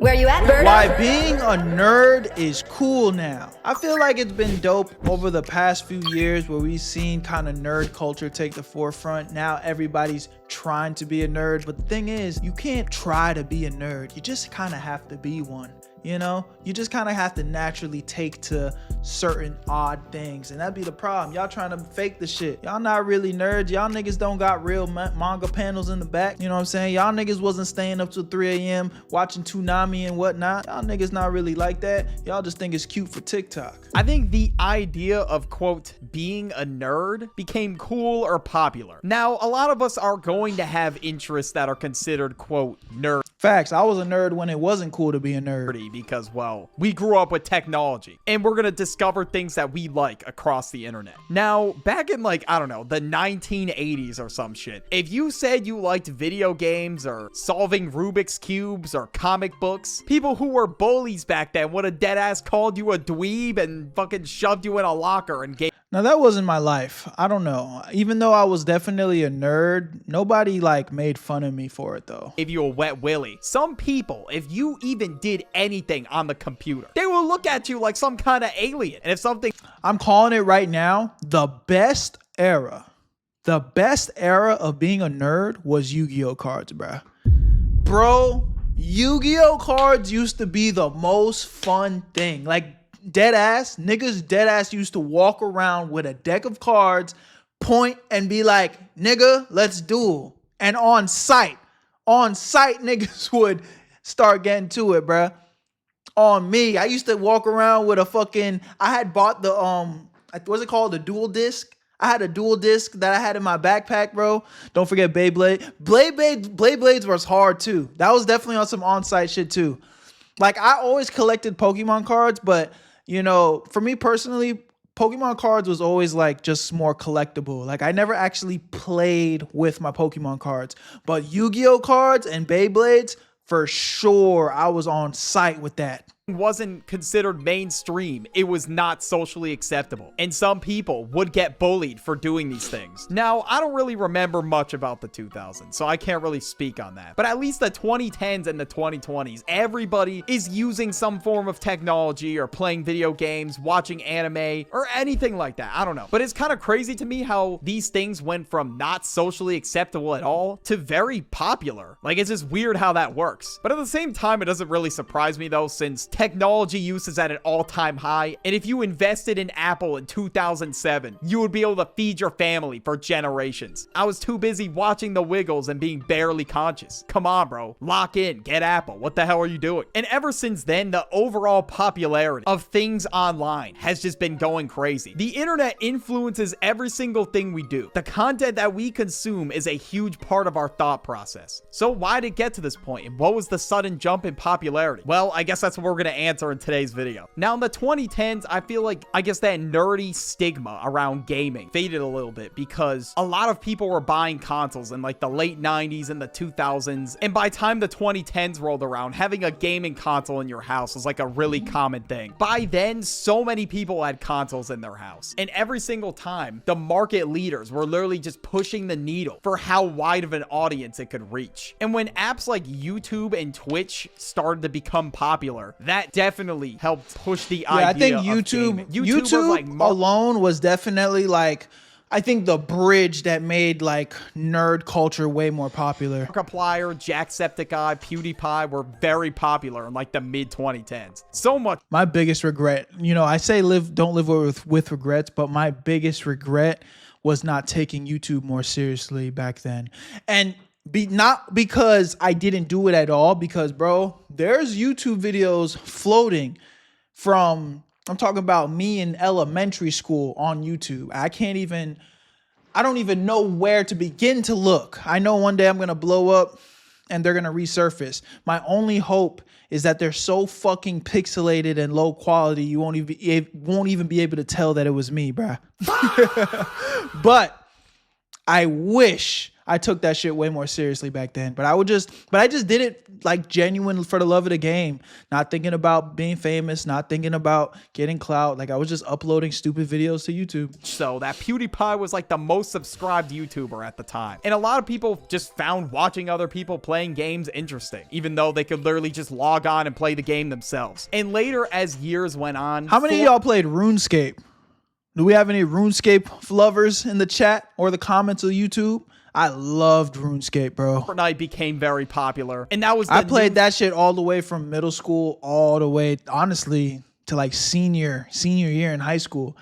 Where you at, Berto? Why being a nerd is cool now. I feel like it's been dope over the past few years where we've seen kind of nerd culture take the forefront. Now everybody's trying to be a nerd, but the thing is, you can't try to be a nerd. You just kind of have to be one. You know, you just kind of have to naturally take to certain odd things, and that'd be the problem. Y'all trying to fake the shit. Y'all not really nerds. Y'all niggas don't got real manga panels in the back. You know what I'm saying? Y'all niggas wasn't staying up till 3 a.m. watching Toonami and whatnot. Y'all niggas not really like that. Y'all just think it's cute for TikTok. I think the idea of, quote, being a nerd became cool or popular. Now, a lot of us are going to have interests that are considered, quote, nerd. Facts. I was a nerd when it wasn't cool to be a nerd. Because, well, we grew up with technology and we're gonna discover things that we like across the internet. Now, back in like, I don't know, the 1980s or some shit, if you said you liked video games or solving Rubik's Cubes or comic books, people who were bullies back then would have deadass called you a dweeb and fucking shoved you in a locker and gave. Now that wasn't my life. I don't know. Even though I was definitely a nerd, nobody like made fun of me for it though. If you a wet willy. Some people, if you even did anything on the computer, they will look at you like some kind of alien. And if something... I'm calling it right now, the best era of being a nerd was Yu-Gi-Oh cards, bruh. Bro, Yu-Gi-Oh cards used to be the most fun thing. Like, niggas dead ass used to walk around with a deck of cards, point and be like, nigga, let's duel. And on sight niggas would start getting to it, bruh. On me, I used to walk around with a fucking, I had bought the, what's it called? The dual disc. I had a dual disc that I had in my backpack, bro. Don't forget Beyblade. Blades was hard too. That was definitely on some on-site shit too. Like, I always collected Pokemon cards, but you know, for me personally, Pokemon cards was always like just more collectible. Like, I never actually played with my Pokemon cards, but Yu-Gi-Oh cards and Beyblades, for sure, I was on site with that. Wasn't considered mainstream. It was not socially acceptable. And some people would get bullied for doing these things. Now, I don't really remember much about the 2000s, so I can't really speak on that. But at least the 2010s and the 2020s, everybody is using some form of technology or playing video games, watching anime, or anything like that. I don't know. But it's kind of crazy to me how these things went from not socially acceptable at all to very popular. Like, it's just weird how that works. But at the same time, it doesn't really surprise me though, since technology use is at an all-time high, and if you invested in Apple in 2007, you would be able to feed your family for generations. I was too busy watching The Wiggles and being barely conscious. Come on, bro. Lock in. Get Apple. What the hell are you doing? And ever since then, the overall popularity of things online has just been going crazy. The internet influences every single thing we do. The content that we consume is a huge part of our thought process. So why did it get to this point, and what was the sudden jump in popularity? Well, I guess that's what we're gonna answer in today's video. Now, in the 2010s, I feel like, I guess that nerdy stigma around gaming faded a little bit because a lot of people were buying consoles in like the late 90s and the 2000s. And by the time the 2010s rolled around, having a gaming console in your house was like a really common thing. By then, so many people had consoles in their house. And every single time, the market leaders were literally just pushing the needle for how wide of an audience it could reach. And when apps like YouTube and Twitch started to become popular, that definitely helped push the idea. I think of YouTube was like alone was definitely like, I think the bridge that made like nerd culture way more popular. Markiplier, Jacksepticeye, PewDiePie were very popular in like the mid 2010s. So much. My biggest regret, you know, I say don't live with regrets, but my biggest regret was not taking YouTube more seriously back then. And not because I didn't do it at all, because bro, there's YouTube videos floating from, I'm talking about me in elementary school on YouTube. I don't even know where to begin to look. I know one day I'm gonna blow up and they're gonna resurface. My only hope is that they're so fucking pixelated and low quality you won't even be able to tell that it was me, bruh. But I wish I took that shit way more seriously back then. But I just did it like genuine for the love of the game, not thinking about being famous, not thinking about getting clout. Like I was just uploading stupid videos to YouTube. So that PewDiePie was like the most subscribed YouTuber at the time. And a lot of people just found watching other people playing games interesting, even though they could literally just log on and play the game themselves. And later, as years went on, how many of y'all played RuneScape? Do we have any RuneScape lovers in the chat or the comments of YouTube? I loved RuneScape, bro. Fortnite became very popular, and that was I played that shit all the way from middle school all the way, honestly, to like senior year in high school.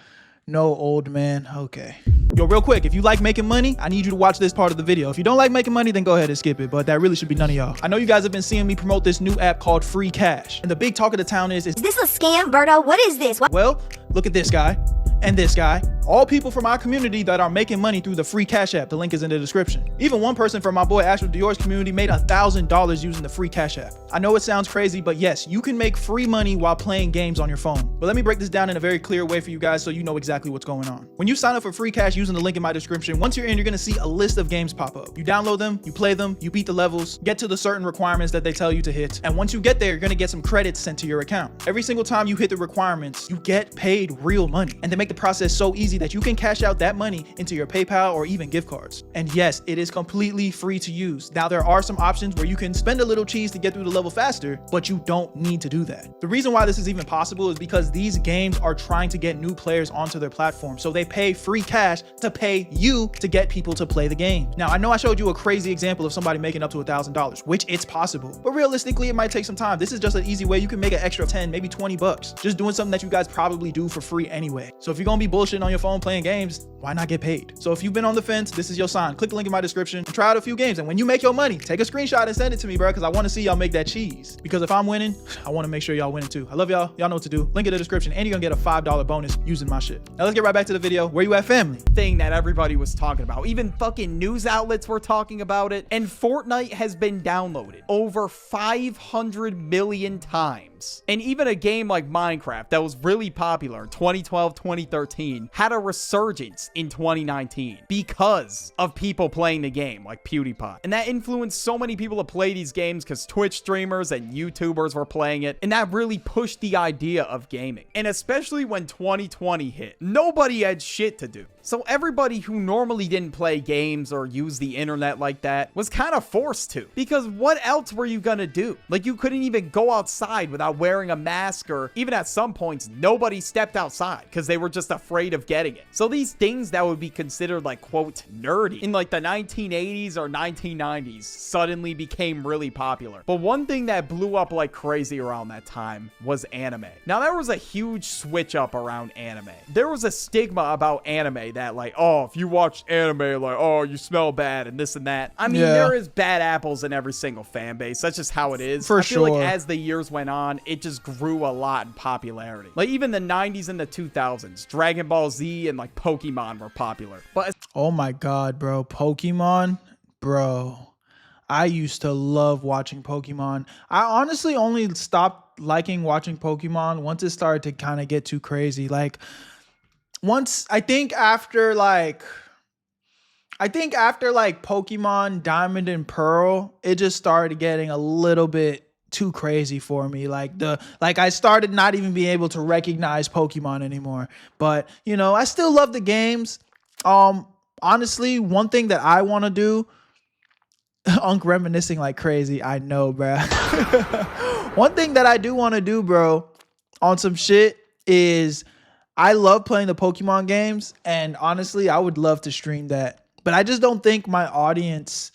No, old man. Okay. Yo, real quick, if you like making money, I need you to watch this part of the video. If you don't like making money, then go ahead and skip it, but that really should be none of y'all. I know you guys have been seeing me promote this new app called Free Cash, and the big talk of the town is this a scam, Berto? What is this? Well, look at this guy and this guy, all people from our community that are making money through the Free Cash app. The link is in the description. Even one person from my boy Astro Dior's community made $1,000 using the Free Cash app. I know it sounds crazy, but yes, you can make free money while playing games on your phone. But let me break this down in a very clear way for you guys so you know exactly what's going on. When you sign up for Free Cash using the link in my description, once you're in, you're gonna see a list of games pop up. You download them, you play them, you beat the levels, get to the certain requirements that they tell you to hit. And once you get there, you're gonna get some credits sent to your account. Every single time you hit the requirements, you get paid real money. And they make the process so easy that you can cash out that money into your PayPal or even gift cards. And yes, it is completely free to use. Now, there are some options where you can spend a little cheese to get through the level faster, but you don't need to do that. The reason why this is even possible is because these games are trying to get new players onto their platform. So they pay free cash to pay you to get people to play the game. Now, I know I showed you a crazy example of somebody making up to $1,000, which it's possible, but realistically, it might take some time. This is just an easy way you can make an extra 10, maybe 20 bucks, just doing something that you guys probably do for free anyway. So if you're gonna be bullshitting on your phone playing games, why not get paid? So if you've been on the fence, this is your sign. Click the link in my description and try out a few games. And when you make your money, take a screenshot and send it to me, bro, because I want to see y'all make that cheese. Because if I'm winning, I want to make sure y'all winning too. I love y'all. Y'all know what to do. Link in the description, and you're gonna get a $5 bonus using my shit. Now let's get right back to the video. Where you at, family? Thing that everybody was talking about. Even fucking news outlets were talking about it. And Fortnite has been downloaded over 500 million times. And even a game like Minecraft that was really popular in 2012, 2013 had a resurgence in 2019 because of people playing the game like PewDiePie. And that influenced so many people to play these games because Twitch streamers and YouTubers were playing it. And that really pushed the idea of gaming. And especially when 2020 hit, nobody had shit to do. So everybody who normally didn't play games or use the internet like that was kind of forced to. Because what else were you gonna do? Like, you couldn't even go outside without wearing a mask, or even at some points, nobody stepped outside because they were just afraid of getting it. So these things that would be considered like, quote, nerdy in like the 1980s or 1990s suddenly became really popular. But one thing that blew up like crazy around that time was anime. Now, there was a huge switch up around anime. There was a stigma about anime that like, oh, if you watch anime, like, oh, you smell bad and this and that. I mean, there is bad apples in every single fan base. That's just how it is. For I feel sure. like as the years went on, it just grew a lot in popularity. Like even the 90s and the 2000s, Dragon Ball Z and like Pokemon were popular. But oh my God, bro. Pokemon, bro. I used to love watching Pokemon. I honestly only stopped liking watching Pokemon once it started to kind of get too crazy. Like, once I think after Pokemon Diamond and Pearl, it just started getting a little bit too crazy for me. Like I started not even being able to recognize Pokemon anymore. But you know, I still love the games. Honestly, one thing that I want to do, Unc reminiscing like crazy. I know, bro. One thing that I do want to do, bro, on some shit is, I love playing the Pokemon games, and honestly, I would love to stream that. But I just don't think my audience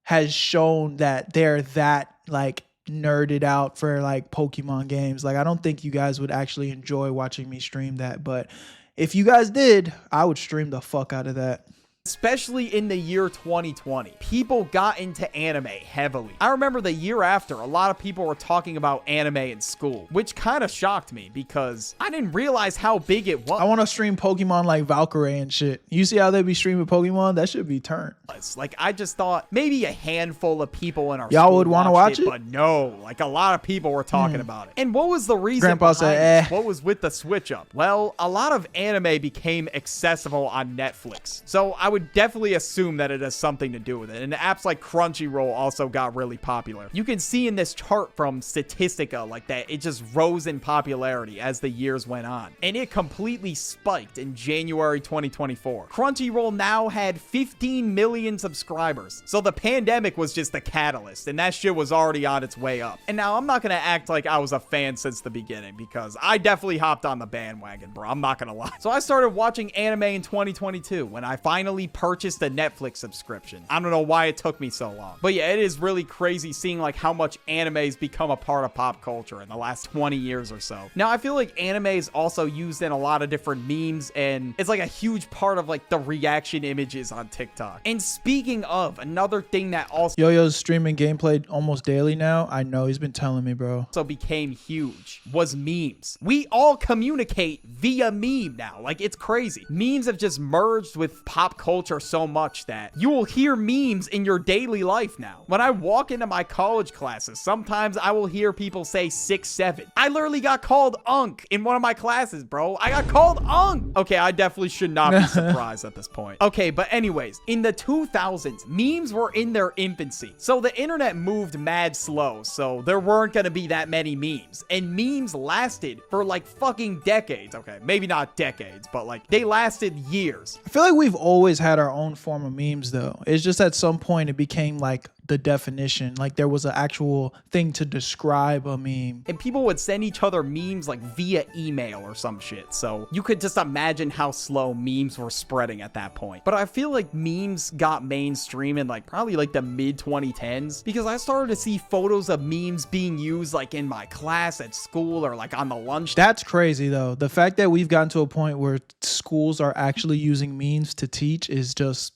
has shown that they're that like nerded out for like Pokemon games. Like, I don't think you guys would actually enjoy watching me stream that. But if you guys did, I would stream the fuck out of that. especially in the year 2020, people got into anime heavily. I remember the year after, a lot of people were talking about anime in school, which kind of shocked me because I didn't realize how big it was. I want to stream Pokemon like Valkyrie and shit. You see how they be streaming Pokemon? That should be turned. Like, I just thought maybe a handful of people in our y'all school would want to watch it, but no, like a lot of people were talking about it. And what was the reason Grandpa behind said, it? What was with the switch up? Well, a lot of anime became accessible on Netflix. So I would would definitely assume that it has something to do with it. And apps like Crunchyroll also got really popular. You can see in this chart from Statistica like that it just rose in popularity as the years went on. And it completely spiked in January 2024. Crunchyroll now had 15 million subscribers. So the pandemic was just the catalyst, and that shit was already on its way up. And now I'm not gonna act like I was a fan since the beginning, because I definitely hopped on the bandwagon, bro. I'm not gonna lie. So I started watching anime in 2022 when I finally purchased a Netflix subscription. I don't know why it took me so long. But yeah, it is really crazy seeing like how much anime's become a part of pop culture in the last 20 years or so. Now, I feel like anime is also used in a lot of different memes, and it's like a huge part of like the reaction images on TikTok. And speaking of, another thing that also Yo-Yo's streaming gameplay almost daily now. I know, he's been telling me, bro. became huge was memes. We all communicate via meme now. Like, it's crazy. Memes have just merged with pop culture so much that you will hear memes in your daily life now. When I walk into my college classes, sometimes I will hear people say 6'7". I literally got called Unk in one of my classes, bro. I got called Unk. Okay, I definitely should not be surprised at this point. Okay, but anyways, in the 2000s, memes were in their infancy. So the internet moved mad slow, so there weren't gonna be that many memes. And memes lasted for like fucking decades. Okay, maybe not decades, but like they lasted years. I feel like we've always had our own form of memes, though. It's just at some point it became like the definition. Like there was an actual thing to describe a meme. And people would send each other memes like via email or some shit. So you could just imagine how slow memes were spreading at that point. But I feel like memes got mainstream in like probably like the mid 2010s, because I started to see photos of memes being used like in my class at school or like on the lunch. That's crazy, though. The fact that we've gotten to a point where schools are actually using memes to teach is just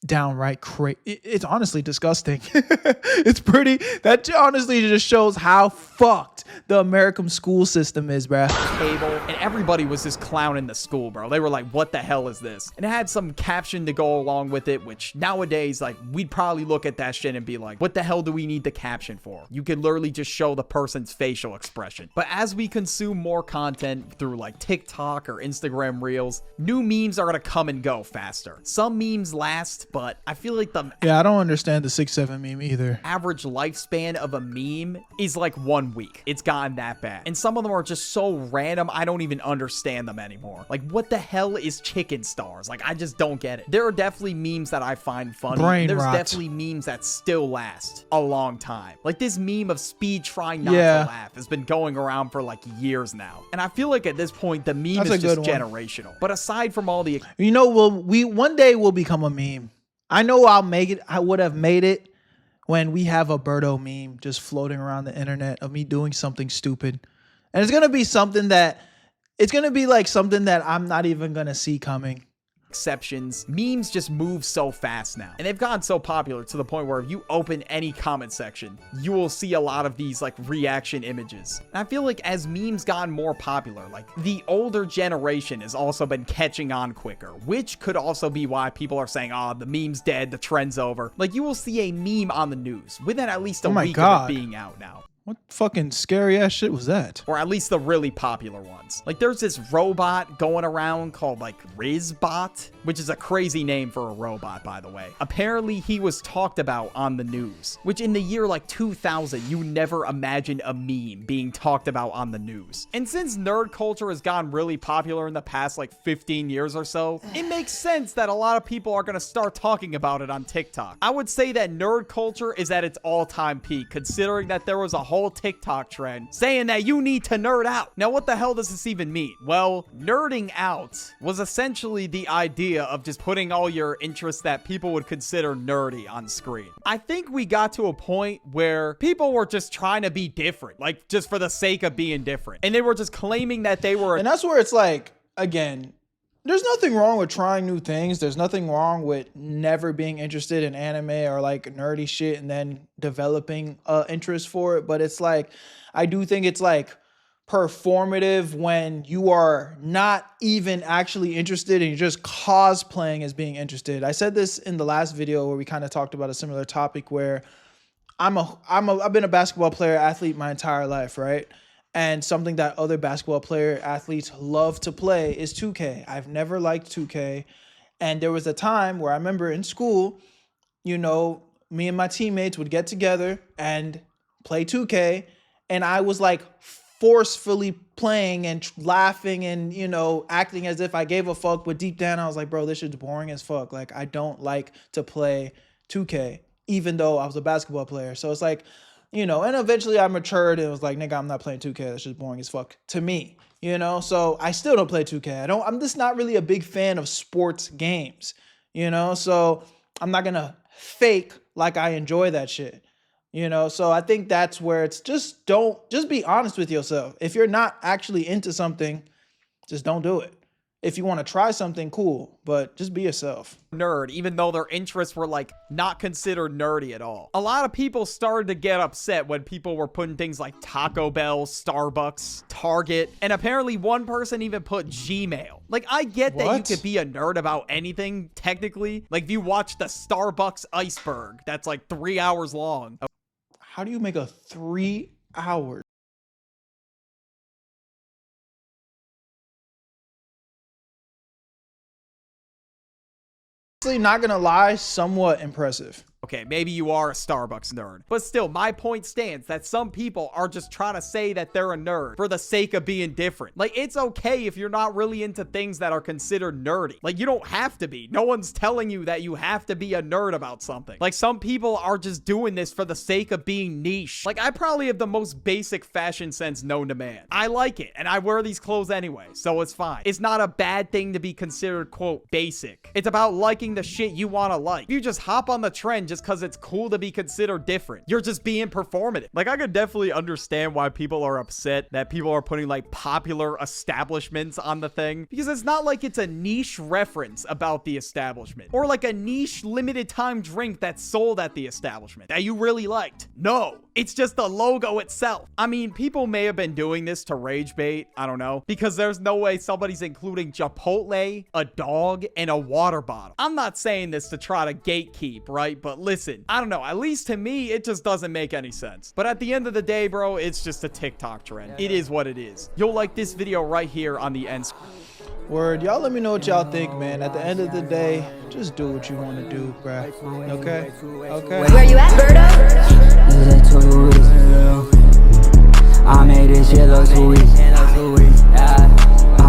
downright crazy. It's honestly disgusting. It's pretty, that honestly just shows how fucked the American school system is, bruh. Table, and everybody was just clowning the school, bro. They were like, what the hell is this? And it had some caption to go along with it, which nowadays, like, we'd probably look at that shit and be like, what the hell do we need the caption for? You could literally just show the person's facial expression. But as we consume more content through like TikTok or Instagram Reels, new memes are gonna come and go faster. Some memes last, but I feel like the I don't understand the 6'7" meme either. average lifespan of a meme is like 1 week. It's gotten that bad. And some of them are just so random, I don't even understand them anymore. Like, what the hell is chicken stars? Like, I just don't get it. There are definitely memes that I find funny. Brain There's rot. definitely memes that still last a long time. Like this meme of Speed trying not to laugh has been going around for like years now. And I feel like at this point, the meme That's a is just good one. generational. But aside from all the You know, we one day will become a meme. I know I'll make it. I would have made it when we have a Berto meme just floating around the internet of me doing something stupid. And it's going to be something that, it's going to be like something that I'm not even going to see coming. exceptions, memes just move so fast now. And they've gotten so popular to the point where if you open any comment section, you will see a lot of these like reaction images. And I feel like as memes gotten more popular, like the older generation has also been catching on quicker, which could also be why people are saying, oh, the meme's dead, the trend's over. Like you will see a meme on the news within at least a week of it being out now. What fucking scary ass shit was that? Or at least the really popular ones. Like there's this robot going around called like Rizbot, which is a crazy name for a robot, by the way. Apparently he was talked about on the news, which in the year like 2000, you never imagined a meme being talked about on the news. And since nerd culture has gotten really popular in the past like 15 years or so, it makes sense that a lot of people are gonna start talking about it on TikTok. I would say that nerd culture is at its all-time peak, considering that there was a whole TikTok trend saying that you need to nerd out. Now, what the hell does this even mean? Well, nerding out was essentially the idea of just putting all your interests that people would consider nerdy on screen. I think we got to a point where people were just trying to be different, like just for the sake of being different. And they were just claiming that they were... And that's where it's like, again, there's nothing wrong with trying new things. There's nothing wrong with never being interested in anime or like nerdy shit and then developing interest for it. But it's like, I do think it's like performative when you are not even actually interested and you're just cosplaying as being interested. I said this in the last video where we kind of talked about a similar topic where I've been a basketball player, athlete my entire life, right? And something that other basketball player athletes love to play is 2K. I've never liked 2K. And there was a time where I remember in school, you know, me and my teammates would get together and play 2K. And I was like forcefully playing and laughing and, you know, acting as if I gave a fuck. But deep down, I was like, bro, this shit's boring as fuck. Like, I don't like to play 2K, even though I was a basketball player. So it's like, you know, and eventually I matured and was like, nigga, I'm not playing 2K. That's just boring as fuck to me, you know? So I still don't play 2K. I'm just not really a big fan of sports games, you know? So I'm not gonna fake like I enjoy that shit, you know? So I think that's where it's just be honest with yourself. If you're not actually into something, just don't do it. If you want to try something, cool, but just be yourself. Nerd, even though their interests were like not considered nerdy at all. A lot of people started to get upset when people were putting things like Taco Bell, Starbucks, Target, and apparently one person even put Gmail. Like, I get that you could be a nerd about anything, technically. Like, if you watch the Starbucks iceberg, that's like 3 hours long. How do you make a 3 hour? Not gonna lie, somewhat impressive. Okay, maybe you are a Starbucks nerd, but still, my point stands that some people are just trying to say that they're a nerd for the sake of being different. Like, it's okay if you're not really into things that are considered nerdy. Like, you don't have to be. No one's telling you that you have to be a nerd about something. Like, some people are just doing this for the sake of being niche. Like, I probably have the most basic fashion sense known to man. I like it, and I wear these clothes anyway, so it's fine. It's not a bad thing to be considered, quote, basic. It's about liking the shit you want to like. If you just hop on the trend just because it's cool to be considered different, you're just being performative. Like, I could definitely understand why people are upset that people are putting like popular establishments on the thing, because it's not like it's a niche reference about the establishment or like a niche limited time drink that's sold at the establishment that you really liked. No, it's just the logo itself. I mean, people may have been doing this to rage bait, I don't know, because there's no way somebody's including Chipotle, a dog, and a water bottle. I'm not saying this to try to gatekeep, right? But listen, I don't know, at least to me, it just doesn't make any sense. But at the end of the day, bro, it's just a TikTok trend. It is what it is. You'll like this video right here on the end screen. Word, y'all let me know what y'all think, man. At the end of the day, just do what you want to do, bruh. Okay? Okay? Where you at, Berto?